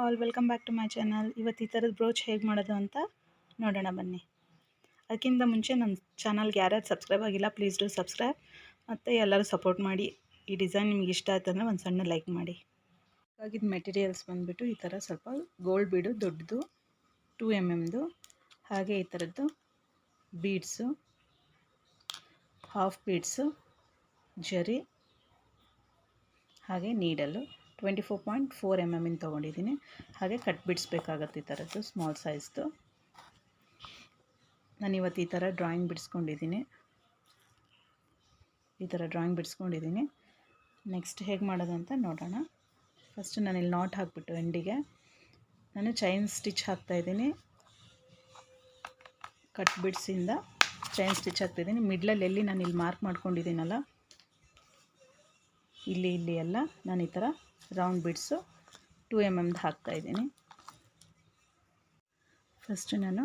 All welcome back to my channel. ಇವತ್ತು ಈ ಥರದ ಬ್ರೋಚ್ ಹೇಗೆ ಮಾಡೋದು ಅಂತ ನೋಡೋಣ ಬನ್ನಿ. ಅದಕ್ಕಿಂತ ಮುಂಚೆ ನನ್ನ ಚಾನಲ್ಗೆ ಯಾರ್ಯಾರು ಸಬ್ಸ್ಕ್ರೈಬ್ ಆಗಿಲ್ಲ ಪ್ಲೀಸ್ ಡೂ ಸಬ್ಸ್ಕ್ರೈಬ್, ಮತ್ತು ಎಲ್ಲರೂ ಸಪೋರ್ಟ್ ಮಾಡಿ. ಈ ಡಿಸೈನ್ ನಿಮಗೆ ಇಷ್ಟ ಆಯ್ತಂದರೆ ಒಂದು ಸಣ್ಣ ಲೈಕ್ ಮಾಡಿ. ಹಾಗಿದ್ದು ಮೆಟೀರಿಯಲ್ಸ್ ಬಂದುಬಿಟ್ಟು ಈ ಥರ ಸ್ವಲ್ಪ ಗೋಲ್ಡ್ ಬೀಡು ದೊಡ್ಡದು 2 mm, ಹಾಗೆ ಈ ಥರದ್ದು ಬೀಡ್ಸು, ಹಾಫ್ ಬೀಡ್ಸು, ಜರಿ, ಹಾಗೆ ನೀಡಲು 24.4 mm ತೊಗೊಂಡಿದ್ದೀನಿ. ಹಾಗೆ ಕಟ್ ಬಿಡಿಸ್ಬೇಕಾಗತ್ತೆ ಈ ಥರದ್ದು ಸ್ಮಾಲ್ ಸೈಜ್ದು. ನಾನಿವತ್ತು ಈ ಥರ ಡ್ರಾಯಿಂಗ್ ಬಿಡಿಸ್ಕೊಂಡಿದ್ದೀನಿ. ನೆಕ್ಸ್ಟ್ ಹೇಗೆ ಮಾಡೋದು ಅಂತ ನೋಡೋಣ. ಫಸ್ಟ್ ನಾನಿಲ್ಲಿ ನಾಟ್ ಹಾಕಿಬಿಟ್ಟು ಎಂಡಿಗೆ ನಾನು ಚೈನ್ ಸ್ಟಿಚ್ ಹಾಕ್ತಾಯಿದ್ದೀನಿ. ಕಟ್ ಬಿಡ್ಸಿಂದ ಚೈನ್ ಸ್ಟಿಚ್ ಹಾಕ್ತಾಯಿದ್ದೀನಿ. ಮಿಡ್ಲಲ್ಲಿ ಎಲ್ಲಿ ನಾನು ಇಲ್ಲಿ ಮಾರ್ಕ್ ಮಾಡ್ಕೊಂಡಿದ್ದೀನಲ್ಲ, ಇಲ್ಲಿ ಎಲ್ಲ ನಾನು ಈ ಥರ ರೌಂಡ್ ಬಿಡ್ಸು 2 mm ಹಾಕ್ತಾಯಿದ್ದೀನಿ. ಫಸ್ಟ್ ನಾನು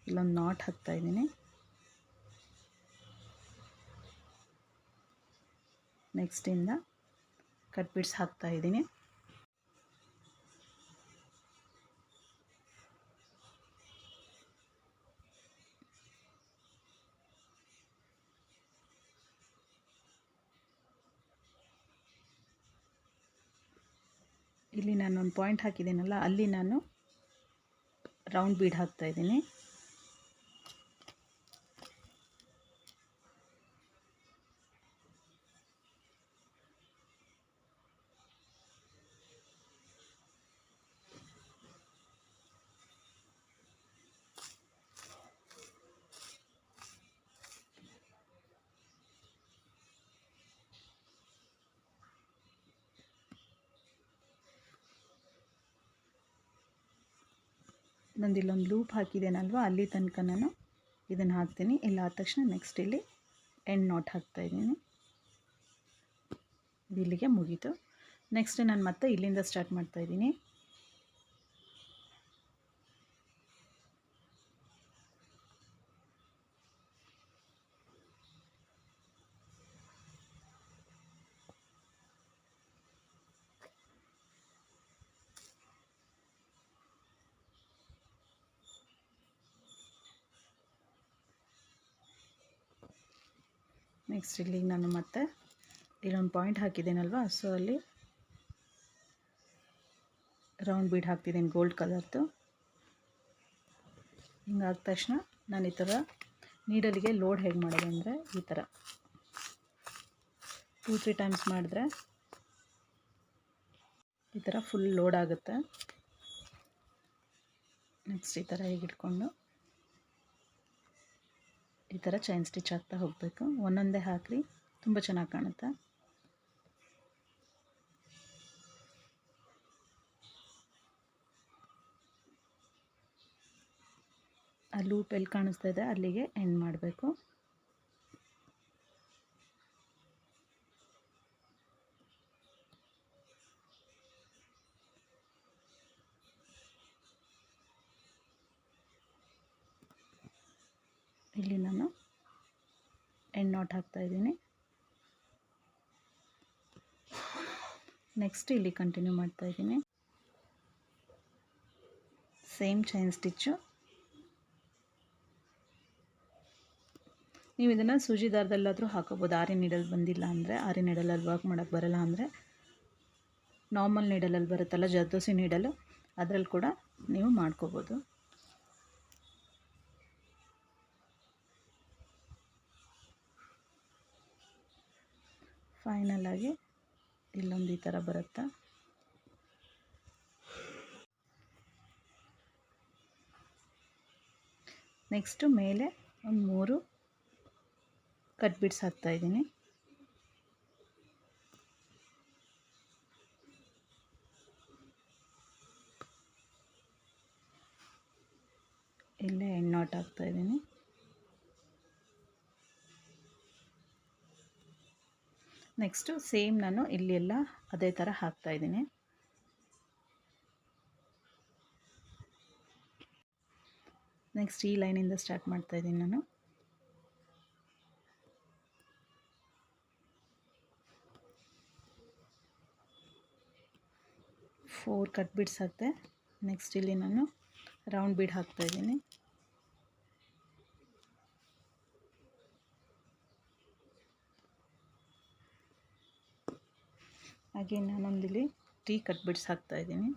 ಇಲ್ಲೊಂದು ನಾಟ್ ಹಾಕ್ತಾಯಿದ್ದೀನಿ. ನೆಕ್ಸ್ಟಿಂದ ಕಟ್ ಬಿಡ್ಸ್ ಹಾಕ್ತಾಯಿದ್ದೀನಿ. ಇಲ್ಲಿ ನಾನು ಒಂದು ಪಾಯಿಂಟ್ ಹಾಕಿದ್ದೀನಲ್ಲ, ಅಲ್ಲಿ ನಾನು ರೌಂಡ್ ಬೀಡ್ ಹಾಕ್ತಾಯಿದ್ದೀನಿ. ನಂದು ಇಲ್ಲೊಂದು ಲೂಪ್ ಹಾಕಿದ್ದೇನಲ್ವ, ಅಲ್ಲಿ ತನಕ ನಾನು ಇದನ್ನು ಹಾಕ್ತೀನಿ. ಇಲ್ಲ ಆದ ತಕ್ಷಣ ನೆಕ್ಸ್ಟ್ ಇಲ್ಲಿ ಎಂಡ್ ನಾಟ್ ಹಾಕ್ತಾಯಿದ್ದೀನಿ. ಇಲ್ಲಿಗೆ ಮುಗೀತು. ನೆಕ್ಸ್ಟ್ ನಾನು ಮತ್ತೆ ಇಲ್ಲಿಂದ ಸ್ಟಾರ್ಟ್ ಮಾಡ್ತಾಯಿದ್ದೀನಿ. ನೆಕ್ಸ್ಟ್ ಇಲ್ಲಿ ನಾನು ಮತ್ತೆ ಇಲ್ಲೊಂದು ಪಾಯಿಂಟ್ ಹಾಕಿದ್ದೇನಲ್ವ, ಸೊ ಅಲ್ಲಿ ರೌಂಡ್ ಬೀಡ್ ಹಾಕ್ತಿದ್ದೀನಿ ಗೋಲ್ಡ್ ಕಲರ್ದು. ಹಿಂಗಾದ ತಕ್ಷಣ ನಾನು ಈ ಥರ ನೀಡಲಿಗೆ ಲೋಡ್ ಹೇಗೆ ಮಾಡೋದು ಅಂದರೆ, ಈ ಥರ 2-3 ಟೈಮ್ಸ್ ಮಾಡಿದ್ರೆ ಈ ಥರ ಫುಲ್ ಲೋಡ್ ಆಗುತ್ತೆ. ನೆಕ್ಸ್ಟ್ ಈ ಥರ ಹೇಗೆ ಇಟ್ಕೊಂಡು ಈ ಥರ ಚೈನ್ ಸ್ಟಿಚ್ ಹಾಕ್ತಾ ಹೋಗಬೇಕು. ಒಂದೊಂದೇ ಹಾಕ್ರಿ, ತುಂಬ ಚೆನ್ನಾಗಿ ಕಾಣುತ್ತೆ. ಆ ಲೂಪ್ ಎಲ್ಲಿ ಕಾಣಿಸ್ತಾ ಇದೆ ಅಲ್ಲಿಗೆ ಎಂಡ್ ಮಾಡಬೇಕು. ಇಲ್ಲಿ ನಾನು ಎಂಡ್ ನಾಟ್ ಹಾಕ್ತಾಯಿದ್ದೀನಿ. ನೆಕ್ಸ್ಟ್ ಇಲ್ಲಿ ಕಂಟಿನ್ಯೂ ಮಾಡ್ತಾಯಿದ್ದೀನಿ. Same chain stitch. ನೀವು ಇದನ್ನು ಸೂಜಿ ದಾರದಲ್ಲಾದರೂ ಹಾಕೋಬೋದು. ಆರಿ ನೀಡಲ್ ಬಂದಿಲ್ಲ ಅಂದರೆ, ಆರಿ ನೀಡಲಲ್ಲಿ ವರ್ಕ್ ಮಾಡೋಕ್ಕೆ ಬರಲ್ಲ ಅಂದರೆ ನಾರ್ಮಲ್ ನೀಡಲಲ್ಲಿ ಬರುತ್ತಲ್ಲ, ಜರ್ದೋಸಿ ನೀಡಲು, ಅದರಲ್ಲಿ ಕೂಡ ನೀವು ಮಾಡ್ಕೋಬೋದು. ಫೈನಲ್ ಆಗಿ ಇಲ್ಲೊಂದು ಈ ಥರ ಬರುತ್ತೆ. ನೆಕ್ಸ್ಟು ಮೇಲೆ ಒಂದು 3 ಕಟ್ ಬಿಡ್ಸ್ ಹಾಕ್ತಾಯಿದ್ದೀನಿ. ಇಲ್ಲೇ ಎಂಡ್ ನಾಟ್ ಹಾಕ್ತಾಯಿದ್ದೀನಿ. ನೆಕ್ಸ್ಟು ಸೇಮ್ ನಾನು ಇಲ್ಲೆಲ್ಲ ಅದೇ ಥರ ಹಾಕ್ತಾಯಿದ್ದೀನಿ. ನೆಕ್ಸ್ಟ್ ಈ ಲೈನಿಂದ ಸ್ಟಾರ್ಟ್ ಮಾಡ್ತಾಯಿದ್ದೀನಿ ನಾನು. 4 ಕಟ್ ಬೀಡ್ಸ್ ಹಾಕ್ತೆ. ನೆಕ್ಸ್ಟ್ ಇಲ್ಲಿ ನಾನು ರೌಂಡ್ ಬೀಡ್ ಹಾಕ್ತಾಯಿದ್ದೀನಿ. ಹಾಗೆ ನಾನೊಂದಿಲ್ಲಿ 3 ಕಟ್ ಬೀಡ್ಸ್ ಹಾಕ್ತಾಯಿದ್ದೀನಿ.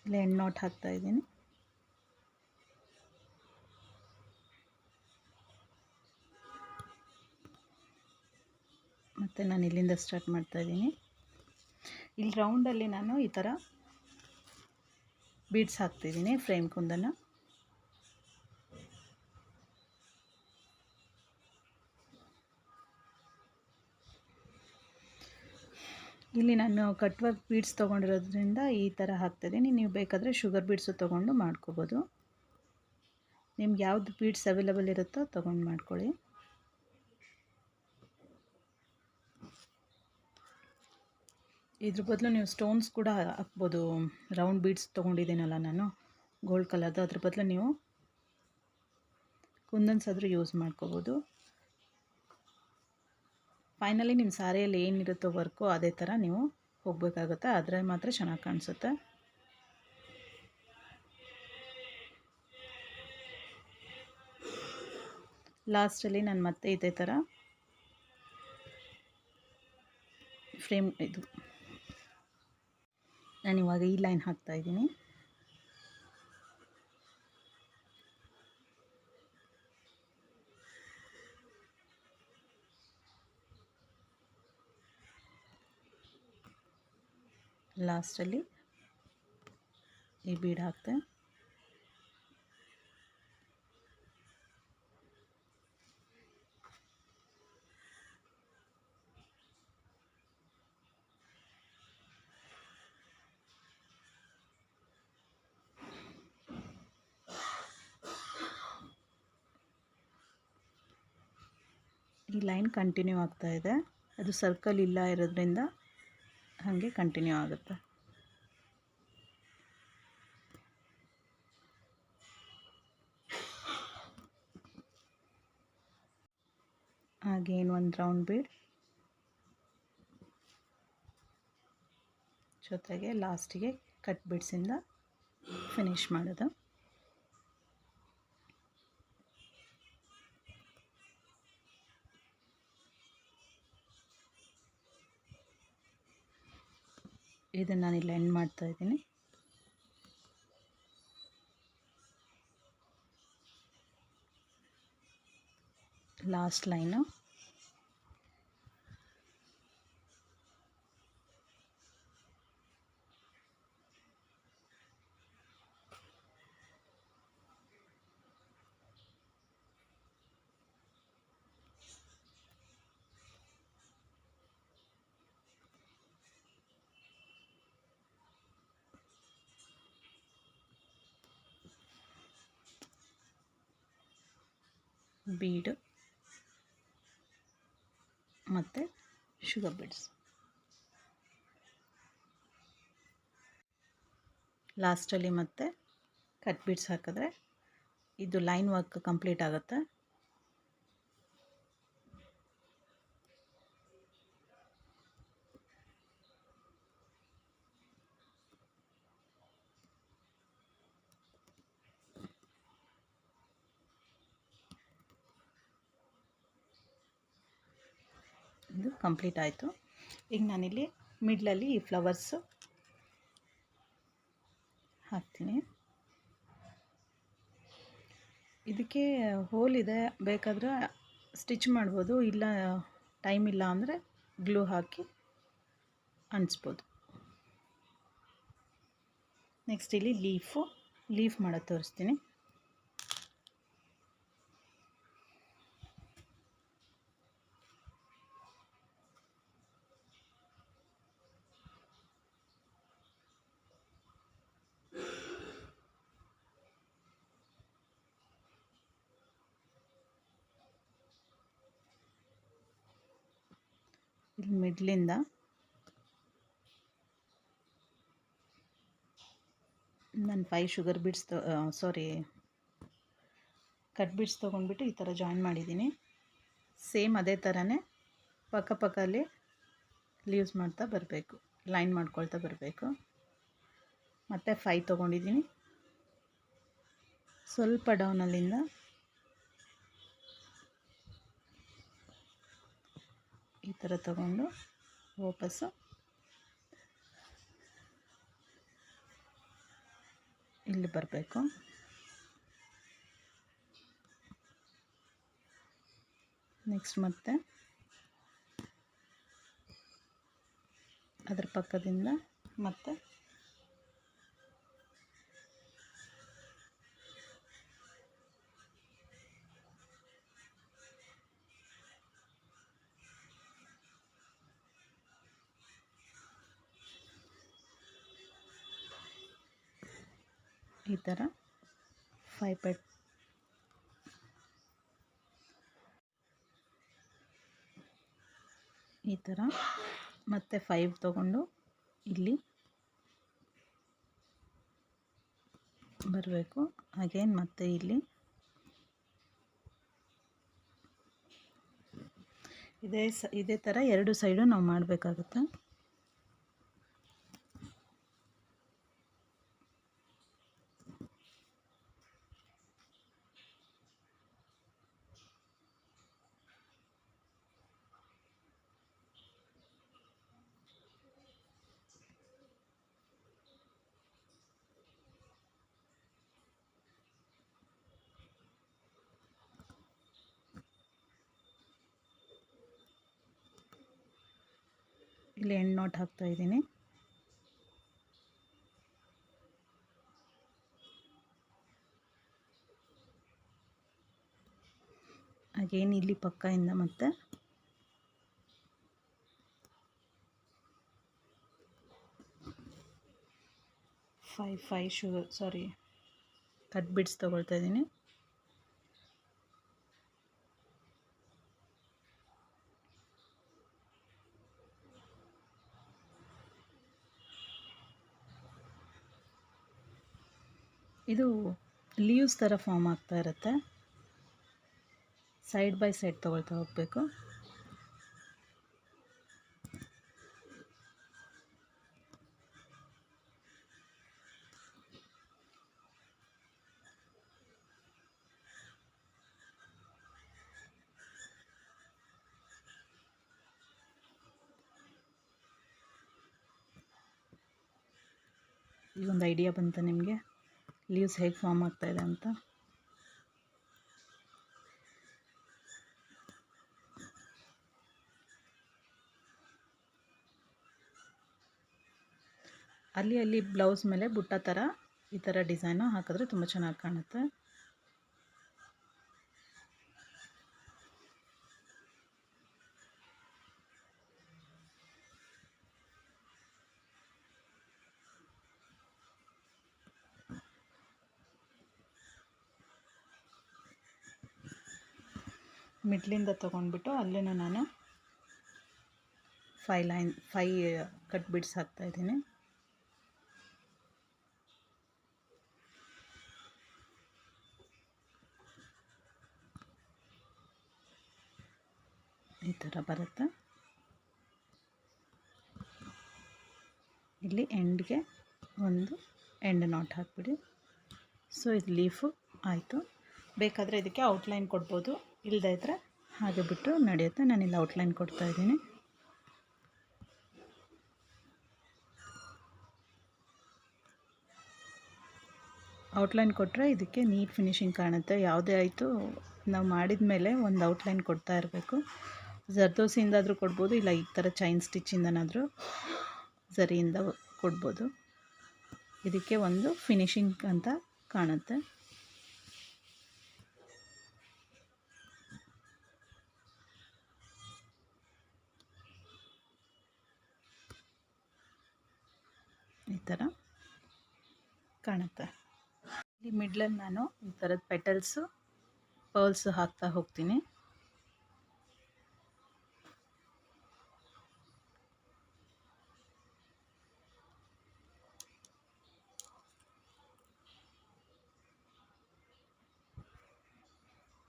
ಇಲ್ಲಿ ಎಂಡ್ ನಾಟ್ ಹಾಕ್ತಾಯಿದ್ದೀನಿ. ಮತ್ತು ನಾನು ಇಲ್ಲಿಂದ ಸ್ಟಾರ್ಟ್ ಮಾಡ್ತಾಯಿದ್ದೀನಿ. ಇಲ್ಲಿ ರೌಂಡಲ್ಲಿ ನಾನು ಈ ಥರ ಬೀಡ್ಸ್ ಹಾಕ್ತಿದ್ದೀನಿ ಫ್ರೇಮ್ ಕುಂದನ್ನು. ಇಲ್ಲಿ ನಾನು ಕಟ್ ವರ್ಕ್ ಬೀಡ್ಸ್ ತೊಗೊಂಡಿರೋದ್ರಿಂದ ಈ ಥರ ಹಾಕ್ತಿದ್ದೀನಿ. ನೀವು ಬೇಕಾದರೆ ಶುಗರ್ ಬೀಡ್ಸು ತೊಗೊಂಡು ಮಾಡ್ಕೋಬೋದು. ನಿಮ್ಗೆ ಯಾವ್ದು ಬೀಡ್ಸ್ ಅವೈಲೇಬಲ್ ಇರುತ್ತೋ ತೊಗೊಂಡು ಮಾಡ್ಕೊಳ್ಳಿ. ಇದ್ರ ಬದಲು ನೀವು ಸ್ಟೋನ್ಸ್ ಕೂಡ ಹಾಕ್ಬೋದು. ರೌಂಡ್ ಬೀಡ್ಸ್ ತೊಗೊಂಡಿದ್ದೀನಲ್ಲ ನಾನು ಗೋಲ್ಡ್ ಕಲರ್ದು, ಅದ್ರ ಬದಲು ನೀವು ಕುಂದನ್ಸ್ ಆದರೂ ಯೂಸ್ ಮಾಡ್ಕೋಬೋದು. ಫೈನಲಿ ನಿಮ್ಮ ಸಾರಿಯಲ್ಲಿ ಏನಿರುತ್ತೋ ವರ್ಕು ಅದೇ ಥರ ನೀವು ಹೋಗಬೇಕಾಗುತ್ತೆ. ಆದರೆ ಮಾತ್ರ ಚೆನ್ನಾಗಿ ಕಾಣಿಸುತ್ತೆ. ಲಾಸ್ಟಲ್ಲಿ ನಾನು ಮತ್ತೆ ಇದೇ ಥರ ಫ್ರೇಮ್ ನಾನಿವಾಗ ಈ ಲೈನ್ ಹಾಕ್ತಾಯಿದ್ದೀನಿ. ಲಾಸ್ಟಲ್ಲಿ ಈ ಬೀಡ್ ಹಾಕ್ತೆ. ಈ ಲೈನ್ ಕಂಟಿನ್ಯೂ ಆಗ್ತಾ ಇದೆ. ಅದು ಸರ್ಕಲ್ ಇಲ್ಲ ಇರೋದ್ರಿಂದ ಹಾಗೆ ಕಂಟಿನ್ಯೂ ಆಗುತ್ತೆ. ಹಾಗೇನು ಒಂದು ರೌಂಡ್ ಬೀಡ್ ಜೊತೆಗೆ ಲಾಸ್ಟಿಗೆ ಕಟ್ ಬೀಡ್ಸಿಂದ ಫಿನಿಶ್ ಮಾಡೋದು. ಇದನ್ನು ನಾನಿಲ್ಲಿ ಎಂಡ್ ಮಾಡ್ತಾಯಿದ್ದೀನಿ. ಲಾಸ್ಟ್ ಲೈನು ಬೀಡು ಮತ್ತು ಶುಗರ್ ಬೀಡ್ಸ್. ಲಾಸ್ಟಲ್ಲಿ ಮತ್ತೆ ಕಟ್ ಬೀಡ್ಸ್ ಹಾಕಿದ್ರೆ ಇದು ಲೈನ್ ವರ್ಕ್ ಕಂಪ್ಲೀಟ್ ಆಗುತ್ತೆ. ಇದು ಕಂಪ್ಲೀಟ್ ಆಯಿತು. ಈಗ ನಾನಿಲ್ಲಿ ಮಿಡ್ಲಲ್ಲಿ ಈ ಫ್ಲವರ್ಸು ಹಾಕ್ತೀನಿ. ಇದಕ್ಕೆ ಹೋಲ್ ಇದೆ, ಬೇಕಾದರೆ ಸ್ಟಿಚ್ ಮಾಡ್ಬೋದು, ಇಲ್ಲ ಟೈಮ್ ಇಲ್ಲ ಅಂದರೆ ಗ್ಲೂ ಹಾಕಿ ಅಂಟಿಸ್ಬೋದು. ನೆಕ್ಸ್ಟ್ ಇಲ್ಲಿ ಲೀಫ್ ಮಾಡೋದು ತೋರಿಸ್ತೀನಿ. ಇಲ್ಲಿ ಮಿಡ್ಲಿಂದ ನಾನು 5 ಶುಗರ್ ಬೀಡ್ಸ್ ಕಟ್ ಬೀಡ್ಸ್ ತೊಗೊಂಡ್ಬಿಟ್ಟು ಈ ಥರ ಜಾಯಿನ್ ಮಾಡಿದ್ದೀನಿ. ಸೇಮ್ ಅದೇ ಥರನೇ ಪಕ್ಕದಲ್ಲಿ ಲೀವ್ಸ್ ಮಾಡ್ತಾ ಬರಬೇಕು, ಲೈನ್ ಮಾಡ್ಕೊಳ್ತಾ ಬರಬೇಕು. ಮತ್ತು 5 ತೊಗೊಂಡಿದ್ದೀನಿ. ಸ್ವಲ್ಪ ಡೌನಲ್ಲಿಂದ ಈ ಥರ ತಗೊಂಡು ವಾಪಸ್ಸು ಇಲ್ಲಿ ಬರಬೇಕು. ನೆಕ್ಸ್ಟ್ ಮತ್ತೆ ಅದರ ಪಕ್ಕದಿಂದ ಮತ್ತೆ ಈ ಥರ 5 ಪೆಟ್ ಈ ಥರ ಮತ್ತೆ 5 ತಗೊಂಡು ಇಲ್ಲಿ ಬರಬೇಕು. ಅಗೇನ್ ಮತ್ತೆ ಇಲ್ಲಿ ಇದೇ ಥರ 2 ಸೈಡು ನಾವು ಮಾಡಬೇಕಾಗುತ್ತೆ. ಇಲ್ಲಿ ಎಂಡ್ ನಾಟ್ ಹಾಕ್ತಾ ಇದ್ದೀನಿ. ಅಗೇನ್ ಇಲ್ಲಿ ಪಕ್ಕದಿಂದ ಮತ್ತೆ ಫೈವ್ ಕಟ್ ಬಿಡ್ಸ್ ತೊಗೊಳ್ತಾ ಇದ್ದೀನಿ. ಇದು ಲೀವ್ಸ್ ಥರ ಫಾರ್ಮ್ ಆಗ್ತಾ ಇರುತ್ತೆ. ಸೈಡ್ ಬೈ ಸೈಡ್ ತೊಗೊಳ್ತಾ ಹೋಗಬೇಕು. ಈ ಒಂದು ಐಡಿಯಾ ಬಂತ ನಿಮಗೆ ಲೀವ್ಸ್ ಹೇಗೆ ಫಾರ್ಮ್ ಆಗ್ತಾಯಿದೆ ಅಂತ? ಅಲ್ಲಿ ಬ್ಲೌಸ್ ಮೇಲೆ ಬುಟ್ಟ ಥರ ಈ ಥರ ಡಿಸೈನು ಹಾಕಿದ್ರೆ ತುಂಬ ಚೆನ್ನಾಗಿ ಕಾಣುತ್ತೆ. ಮಿಡ್ಲಿಂದ ತೊಗೊಂಡ್ಬಿಟ್ಟು ಅಲ್ಲೂ ನಾನು 5 ಕಟ್ ಬಿಡ್ಸ್ ಹಾಕ್ತಾಯಿದ್ದೀನಿ. ಈ ಥರ ಬರುತ್ತೆ. ಇಲ್ಲಿ ಎಂಡ್ಗೆ ಒಂದು ಎಂಡ್ ನಾಟ್ ಹಾಕ್ಬಿಡಿ. ಸೊ ಇದು ಲೀಫು ಆಯಿತು. ಬೇಕಾದರೆ ಇದಕ್ಕೆ ಔಟ್ಲೈನ್ ಕೊಡ್ಬೋದು, ಇಲ್ಲದೇ ಇದ್ದರೆ ಹಾಗೆ ಬಿಟ್ಟು ನಡೆಯುತ್ತೆ. ನಾನಿಲ್ಲಿ ಔಟ್ಲೈನ್ ಕೊಡ್ತಾಯಿದ್ದೀನಿ. ಔಟ್ಲೈನ್ ಕೊಟ್ಟರೆ ಇದಕ್ಕೆ ನೀಟ್ ಫಿನಿಶಿಂಗ್ ಕಾಣುತ್ತೆ. ಯಾವುದೇ ಆಯಿತು ನಾವು ಮಾಡಿದ ಮೇಲೆ ಒಂದು ಔಟ್ಲೈನ್ ಕೊಡ್ತಾ ಇರಬೇಕು. ಜರ್ದೋಸಿಯಿಂದಾದರೂ ಕೊಡ್ಬೋದು, ಇಲ್ಲ ಈ ಥರ ಚೈನ್ ಸ್ಟಿಚ್ಚಿಂದನಾದರೂ ಝರಿಯಿಂದ ಕೊಡ್ಬೋದು. ಇದಕ್ಕೆ ಒಂದು ಫಿನಿಶಿಂಗ್ ಅಂತ ಕಾಣುತ್ತೆ. ಈ ಥರ ಕಾಣುತ್ತೆ. ಈ ಮಿಡ್ಲಲ್ಲಿ ನಾನು ಈ ಥರದ ಪೆಟಲ್ಸು ಪರ್ಲ್ಸು ಹಾಕ್ತಾ ಹೋಗ್ತೀನಿ.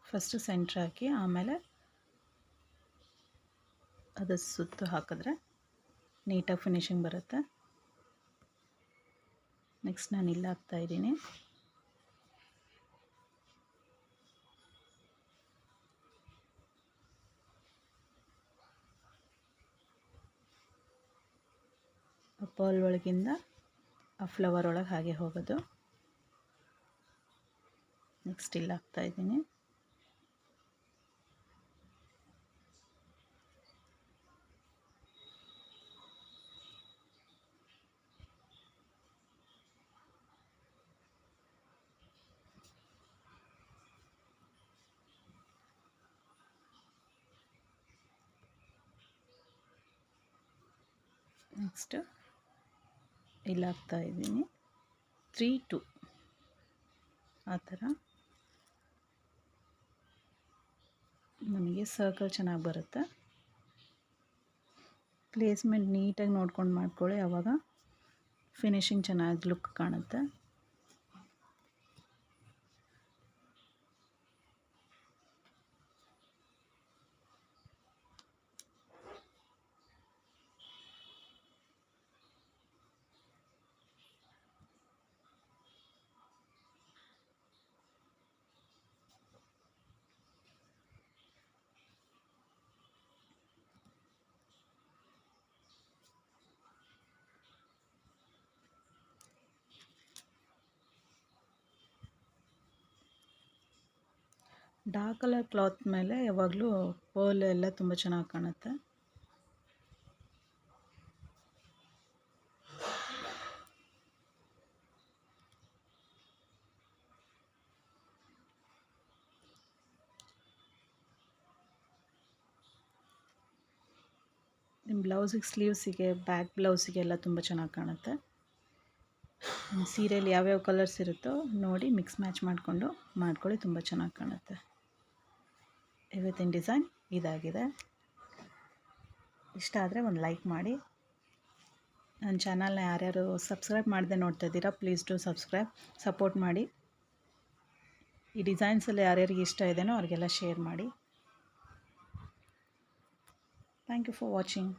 ಫಸ್ಟು ಸೆಂಟ್ರ್ ಹಾಕಿ ಆಮೇಲೆ ಅದು ಸುತ್ತು ಹಾಕಿದ್ರೆ ನೀಟಾಗಿ ಫಿನಿಶಿಂಗ್ ಬರುತ್ತೆ. ನೆಕ್ಸ್ಟ್ ನಾನು ಇಲ್ಲಿ ಹಾಕ್ತಾಯಿದ್ದೀನಿ. ಪರ್ಲ್ ಒಳಗಿಂದ ಆ ಫ್ಲವರ್ ಒಳಗೆ ಹಾಗೆ ಹೋಗೋದು. ನೆಕ್ಸ್ಟ್ ಇಲ್ಲಿ ಹಾಕ್ತಾಯಿದ್ದೀನಿ. ನೆಕ್ಸ್ಟ್ ಇಲ್ಲಿ ಹಾಕ್ತಾಯಿದ್ದೀನಿ 3 2 ಆ ಥರ ನಮಗೆ ಸರ್ಕಲ್ ಚೆನ್ನಾಗಿ ಬರುತ್ತೆ. ಪ್ಲೇಸ್ಮೆಂಟ್ ನೀಟಾಗಿ ನೋಡ್ಕೊಂಡು ಮಾಡ್ಕೊಳ್ಳಿ, ಆವಾಗ ಫಿನಿಶಿಂಗ್ ಚೆನ್ನಾಗಿ ಲುಕ್ ಕಾಣುತ್ತೆ. ಡಾರ್ಕ್ ಕಲರ್ ಕ್ಲಾತ್ ಮೇಲೆ ಯಾವಾಗಲೂ ಪರ್ಲ್ ಎಲ್ಲ ತುಂಬ ಚೆನ್ನಾಗಿ ಕಾಣುತ್ತೆ. ನಿಮ್ಮ ಬ್ಲೌಸಿಗೆ ಸ್ಲೀವ್ಸಿಗೆ ಬ್ಯಾಕ್ ಬ್ಲೌಸಿಗೆ ಎಲ್ಲ ತುಂಬ ಚೆನ್ನಾಗಿ ಕಾಣುತ್ತೆ. ನಿಮ್ಮ ಸೀರೆಯಲ್ಲಿ ಯಾವ್ಯಾವ ಕಲರ್ಸ್ ಇರುತ್ತೋ ನೋಡಿ ಮಿಕ್ಸ್ ಮ್ಯಾಚ್ ಮಾಡ್ಕೊಳ್ಳಿ, ತುಂಬ ಚೆನ್ನಾಗಿ ಕಾಣುತ್ತೆ. ಇವತ್ತಿನ ಡಿಸೈನ್ ಇದಾಗಿದೆ. ಇಷ್ಟ ಆದರೆ ಒಂದು ಲೈಕ್ ಮಾಡಿ. ನನ್ನ ಚಾನಲ್ನ ಯಾರ್ಯಾರು ಸಬ್ಸ್ಕ್ರೈಬ್ ಮಾಡದೆ ನೋಡ್ತಾ ಇದ್ದೀರಾ, ಪ್ಲೀಸ್ ಡೂ ಸಬ್ಸ್ಕ್ರೈಬ್, ಸಪೋರ್ಟ್ ಮಾಡಿ. ಈ ಡಿಸೈನ್ಸಲ್ಲಿ ಯಾರ್ಯಾರಿಗೆ ಇಷ್ಟ ಇದೆಯೋ ಅವ್ರಿಗೆಲ್ಲ ಶೇರ್ ಮಾಡಿ. Thank you for watching.